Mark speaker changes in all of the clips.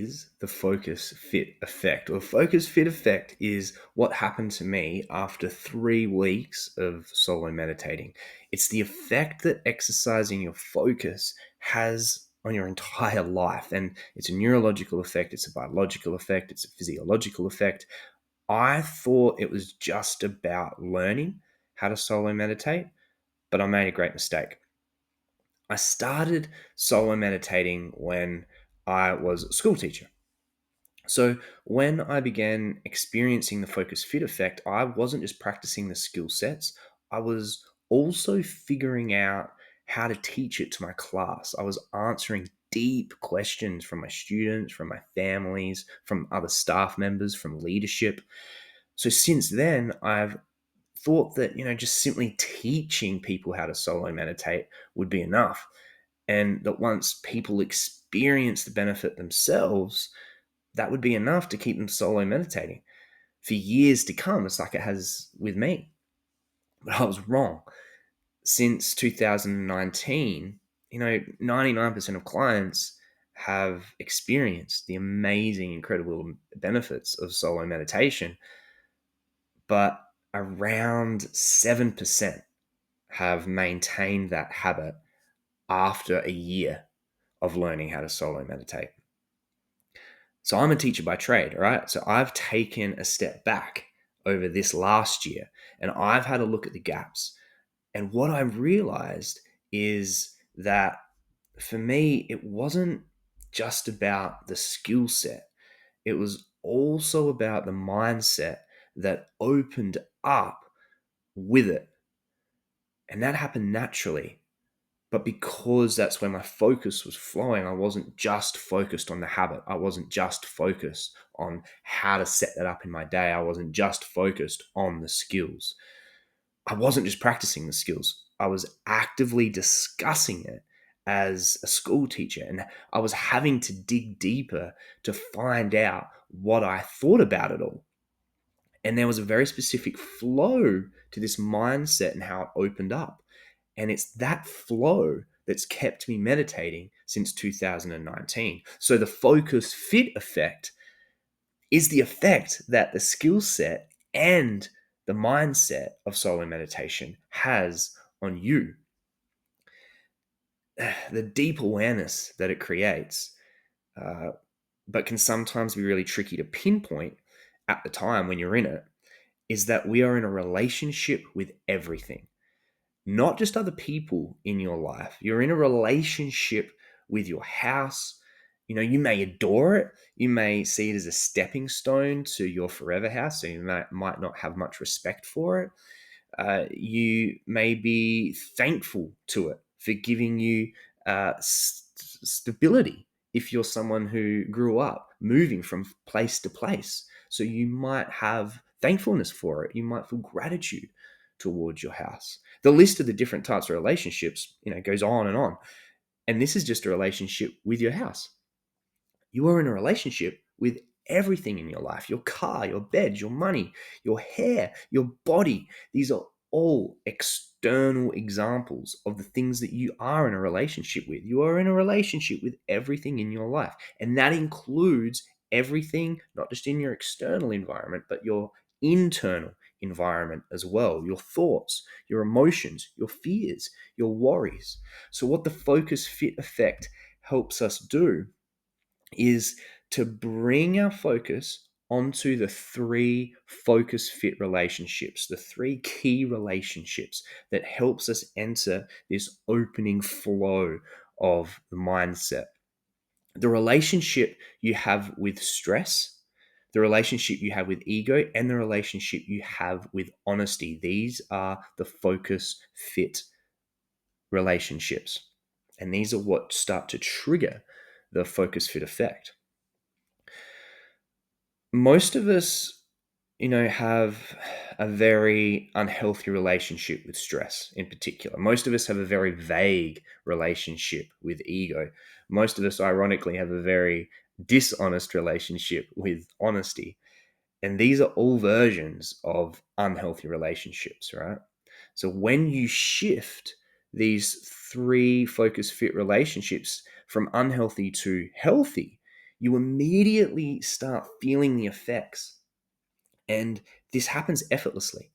Speaker 1: is the focus fit effect? Well, the focus fit effect is what happened to me after 3 weeks of solo meditating. It's the effect that exercising your focus has on your entire life. And it's a neurological effect, it's a biological effect, it's a physiological effect. I thought it was just about learning how to solo meditate, but I made a great mistake. I started solo meditating when I was a school teacher. So when I began experiencing the focus fit effect, I wasn't just practicing the skill sets, I was also figuring out how to teach it to my class. I was answering deep questions from my students, from my families, from other staff members, from leadership. So since then, I've thought that, just simply teaching people how to solo meditate would be enough. And that once people experience the benefit themselves, that would be enough to keep them solo meditating for years to come. It's like it has with me. But I was wrong. Since 2019, 99% of clients have experienced the amazing, incredible benefits of solo meditation, but around 7% have maintained that habit after a year of learning how to solo meditate. So I'm a teacher by trade, all right? So I've taken a step back over this last year and I've had a look at the gaps. And what I've realized is that for me, it wasn't just about the skill set, it was also about the mindset that opened up with it. And that happened naturally. But because that's where my focus was flowing, I wasn't just focused on the habit. I wasn't just focused on how to set that up in my day. I wasn't just focused on the skills. I wasn't just practicing the skills. I was actively discussing it as a school teacher. And I was having to dig deeper to find out what I thought about it all. And there was a very specific flow to this mindset and how it opened up. And it's that flow that's kept me meditating since 2019. So the focus fit effect is the effect that the skill set and the mindset of solo meditation has on you. The deep awareness that it creates, but can sometimes be really tricky to pinpoint at the time when you're in it, is that we are in a relationship with everything. Not just other people in your life. You're in a relationship with your house. You may adore it. You may see it as a stepping stone to your forever house. So you might not have much respect for it. You may be thankful to it for giving you stability if you're someone who grew up moving from place to place. So you might have thankfulness for it. You might feel gratitude towards your house. The list of the different types of relationships, goes on and on. And this is just a relationship with your house. You are in a relationship with everything in your life: your car, your bed, your money, your hair, your body. These are all external examples of the things that you are in a relationship with. You are in a relationship with everything in your life. And that includes everything, not just in your external environment, but your internal environment as well: your thoughts, your emotions, your fears, your worries. So, what the focus fit effect helps us do is to bring our focus onto the 3 focus fit relationships, the 3 key relationships that helps us enter this opening flow of the mindset. The relationship you have with stress, the relationship you have with ego, and the relationship you have with honesty. These are the focus fit relationships. And these are what start to trigger the focus fit effect. Most of us, have a very unhealthy relationship with stress in particular. Most of us have a very vague relationship with ego. Most of us, ironically, have a very dishonest relationship with honesty. And these are all versions of unhealthy relationships, right? So when you shift these 3 focus fit relationships from unhealthy to healthy, you immediately start feeling the effects. And this happens effortlessly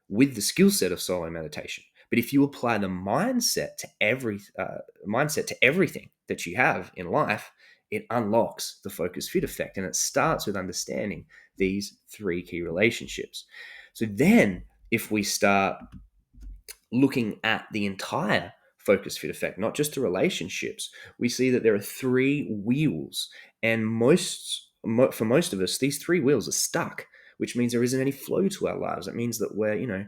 Speaker 1: with the skill set of solo meditation. But if you apply the mindset to everything that you have in life, it unlocks the focus fit effect. And it starts with understanding these three key relationships. So then, if we start looking at the entire focus fit effect, not just the relationships, we see that there are three wheels. And for most of us, these three wheels are stuck, which means there isn't any flow to our lives. It means that we're,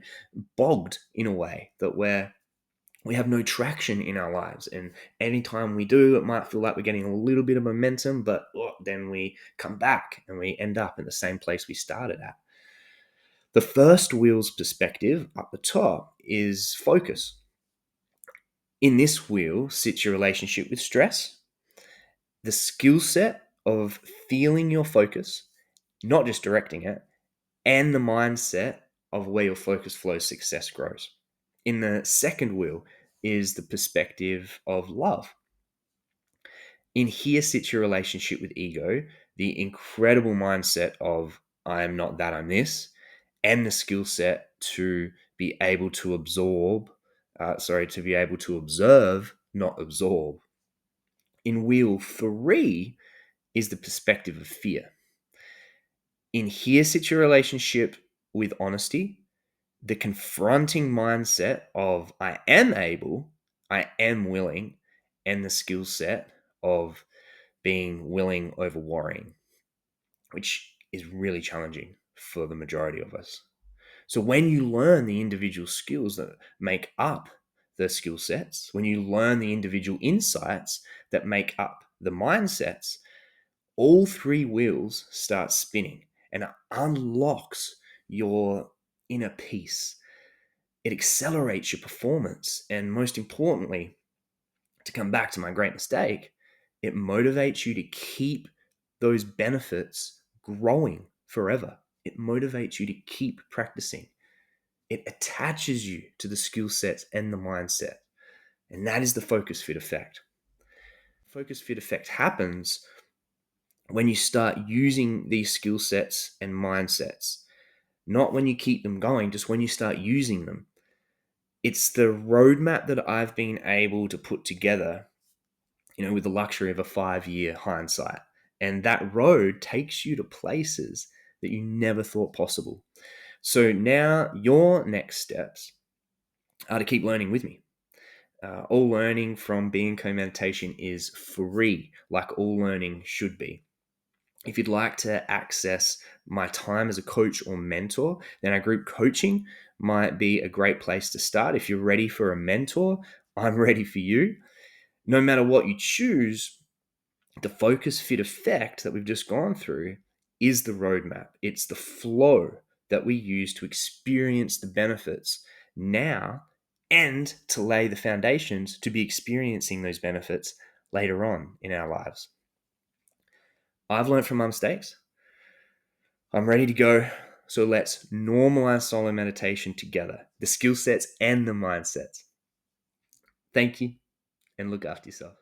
Speaker 1: bogged in a way, that we have no traction in our lives. And anytime we do, it might feel like we're getting a little bit of momentum, but then we come back and we end up in the same place we started at. The first wheel's perspective up the top is focus. In this wheel sits your relationship with stress, the skill set of feeling your focus, not just directing it, and the mindset of where your focus flows, success grows. In the second wheel is the perspective of love. In here sits your relationship with ego, the incredible mindset of I am not that, I'm this, and the skill set to be able to to be able to observe, not absorb. In wheel 3 is the perspective of fear. In here sits your relationship with honesty, the confronting mindset of I am able, I am willing, and the skill set of being willing over worrying, which is really challenging for the majority of us. So when you learn the individual skills that make up the skill sets, when you learn the individual insights that make up the mindsets, all three wheels start spinning and it unlocks your inner peace. It accelerates your performance. And most importantly, to come back to my great mistake, it motivates you to keep those benefits growing forever. It motivates you to keep practicing. It attaches you to the skill sets and the mindset. And that is the focus fit effect. Focus fit effect happens when you start using these skill sets and mindsets, not when you keep them going, just when you start using them. It's the roadmap that I've been able to put together, with the luxury of a 5-year hindsight. And that road takes you to places that you never thought possible. So now your next steps are to keep learning with me. All learning from Being Co-Meditation is free, like all learning should be. If you'd like to access my time as a coach or mentor, then our group coaching might be a great place to start. If you're ready for a mentor, I'm ready for you. No matter what you choose, the focus fit effect that we've just gone through is the roadmap. It's the flow that we use to experience the benefits now and to lay the foundations to be experiencing those benefits later on in our lives. I've learned from my mistakes. I'm ready to go. So let's normalize solo meditation together, the skill sets and the mindsets. Thank you, and look after yourself.